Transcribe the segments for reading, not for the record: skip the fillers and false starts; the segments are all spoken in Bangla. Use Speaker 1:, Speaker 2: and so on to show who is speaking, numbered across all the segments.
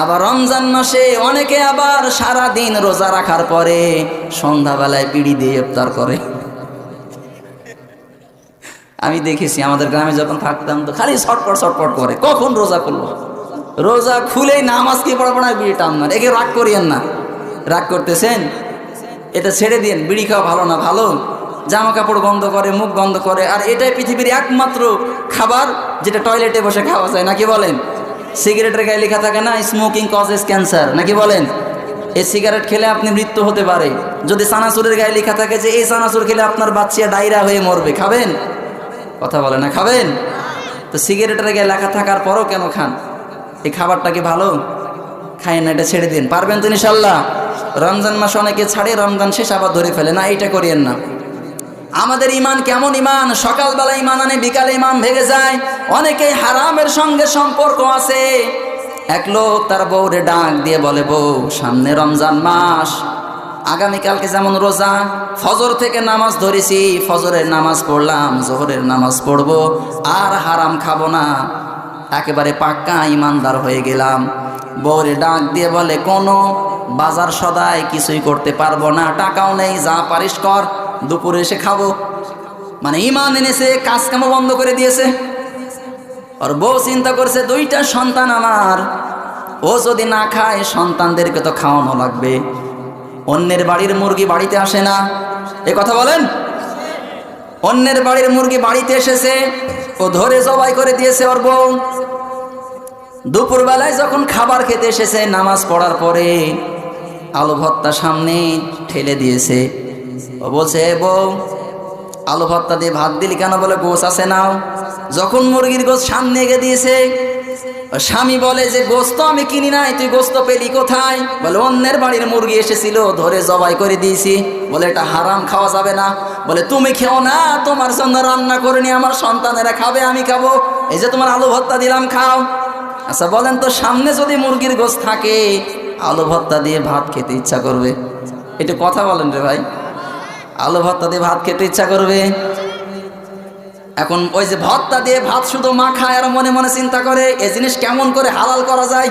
Speaker 1: আবার রমজান মাসে অনেকে আবার সারা দিন রোজা রাখার পরে সন্ধ্যাবেলায় বিড়ি দিয়ে ইফতার করে। আমি দেখেছি আমাদের গ্রামে যখন থাকতাম তো খালি ছটপট ছটপট করে, কখন রোজা খুলবো। রোজা খুলেই নামাজ কি পড়বো না, বিড়ি টানবেন। একে রাগ করিয়েন না, রাগ করতেছেন, এটা ছেড়ে দিন। বিড়ি খাওয়া ভালো না, ভালো জামা কাপড় গন্ধ করে, মুখ গন্ধ করে। আর এটাই পৃথিবীর একমাত্র খাবার যেটা টয়লেটে বসে খাওয়া যায়, নাকি বলেন? সিগারেটের গায়ে লেখা থাকে না, স্মোকিং কজেস ক্যান্সার, নাকি বলেন? এই সিগারেট খেলে আপনি মৃত্যু হতে পারে। যদি চানাচুরের গায়ে লেখা থাকে যে এই চানাচুর খেলে আপনার বাচ্চা ডায়রিয়া হয়ে মরবে, খাবেন? কথা বলে না, খাবেন? তো সিগারেটের গায়ে লেখা থাকার পরও কেন খান? এই খাবারটা কি ভালো? খায় না, এটা ছেড়ে দিন। পারবেন তো ইনশাল্লাহ? রমজান মাসে অনেকে ছাড়ে, রমজান শেষ আবার ধরে ফেলে না, এইটা করিয়েন না। আমাদের ইমান কেমন ইমান, সকালবেলা ইমান আনে, বিকালে ইমান ভেঙে যায়। অনেকেই হারামের সঙ্গে সম্পর্ক আছে। এক লোক তার বউরে ডাক দিয়ে বলে, বউ সামনে রমজান মাস, আগামীকালকে যেমন রোজা, ফজর থেকে নামাজ ধরেছি, ফজরের নামাজ পড়লাম, জোহরের নামাজ পড়বো, আর হারাম খাবো না, একেবারে পাক্কা ইমানদার হয়ে গেলাম। বউরে ডাক দিয়ে বলে, কোনো বাজার সদাই কিছুই করতে পারবো না, টাকাও নেই, যা পারিস কর, দুপুরে এসে খাবো। মানে ইমান এনেছে, কাজ কামও বন্ধ করে দিয়েছে। আর বউ চিন্তা করছে, দুইটা সন্তান আমার, ও যদি না খায় সন্তানদেরকে তো খাওয়ানো লাগবে। অন্যের বাড়ির মুরগি বাড়িতে আসে না, এ কথা বলেন? অন্যের বাড়ির মুরগি বাড়িতে এসেছে, ও ধরে জবাই করে দিয়েছে ওর বউ। দুপুরবেলায় যখন খাবার খেতে এসেছে, নামাজ পড়ার পরে আলু ভর্তা সামনে ঠেলে দিয়েছে। ও বলছে, বউ আলু ভর্তা দিয়ে ভাত দিলি কেন? বলে, গোশ আছে নাও। যখন মুরগির গোশ সামনে এগিয়ে দিয়েছে, স্বামী বলে যে, গোশ তো আমি কিনি নাই, তুই গোশ তো পেলি কোথায়? বলে, অন্যের বাড়ির মুরগি এসেছিল, ধরে জবাই করে দিয়েছি। বলে, এটা হারাম, খাওয়া যাবে না। বলে, তুমি খেও না, তোমার জন্য রান্না করে নি, আমার সন্তানেরা খাবে, আমি খাবো, এই যে তোমার আলু ভর্তা দিলাম, খাও। আচ্ছা বলেন তো, সামনে যদি মুরগির গোশ থাকে, আলু ভর্তা দিয়ে ভাত খেতে ইচ্ছা করবে? এটা কথা বলেন রে ভাই, আলু ভর্তা দিয়ে ভাত খেতে ইচ্ছা করবে? এখন ওই যে ভর্তা দিয়ে ভাত শুধু মা খায়, আর মনে মনে চিন্তা করে এই জিনিস কেমন করে হালাল করা যায়,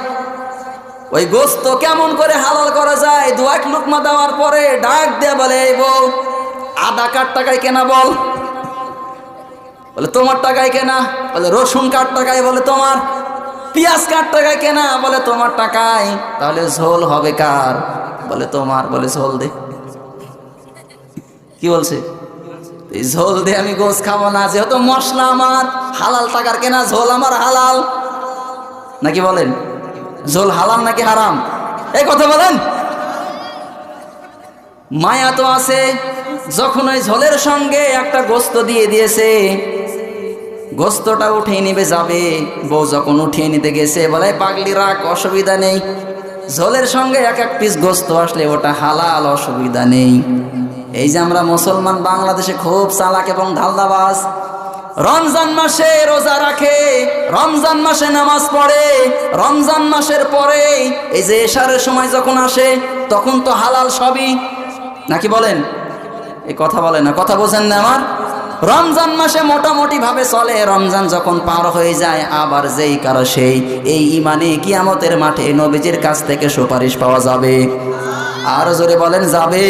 Speaker 1: ওই গোস্ত কেমন করে হালাল করা যায়। দু এক লুকমা দেওয়ার পরে ডাক দিয়ে বলে, এই বউ আদা কার টাকায় কেনা? বল। বলে, তোমার টাকায় কেনা। বলে, রসুন কার টাকায়? বলে, তোমার। পেঁয়াজ কার টাকায় কেনা? বলে, তোমার টাকায়। তাহলে ঝোল হবে কার? বলে, তোমার। বলে, ঝোল দে। কি বলছে? এই ঝোল দিয়ে আমি গোশ খাবো না, যেহেতু মশলা আমার হালাল, টাকার কেনা, ঝোল আমার হালাল, নাকি বলেন? ঝোল হালাল নাকি হারাম? এই কথা বলেন। মায়া তো আছে, যখন ওই ঝোলের সঙ্গে একটা গোস্ত দিয়ে দিয়েছে, গোস্তটা উঠিয়ে নিবে যাবে। বউ যখন উঠিয়ে নিতে গেছে, বলে, পাগলি রাখ, অসুবিধা নেই, ঝোলের সঙ্গে এক এক পিস গোস্ত আসলে ওটা হালাল, অসুবিধা নেই। এই যে আমরা মুসলমান বাংলাদেশে খুব চালাক এবং ধালদাবাজ। রমজান মাসে রোজা রাখে, রমজান মাসে নামাজ পড়ে, রমজান মাসের পরে এই যে এশারের সময় যখন আসে, তখন তো হালাল সবই, নাকি বলেন? এই কথা বলে না, কথা বোঝেন না আমার? রমজান মাসে মোটামুটি ভাবে চলে, রমজান যখন পার হয়ে যায়, আবার যেই কারো সেই, এই ইমানে কিয়ামতের মাঠে নবীজির কাছ থেকে সুপারিশ পাওয়া যাবে। আর জোরে বলেন, যাবে।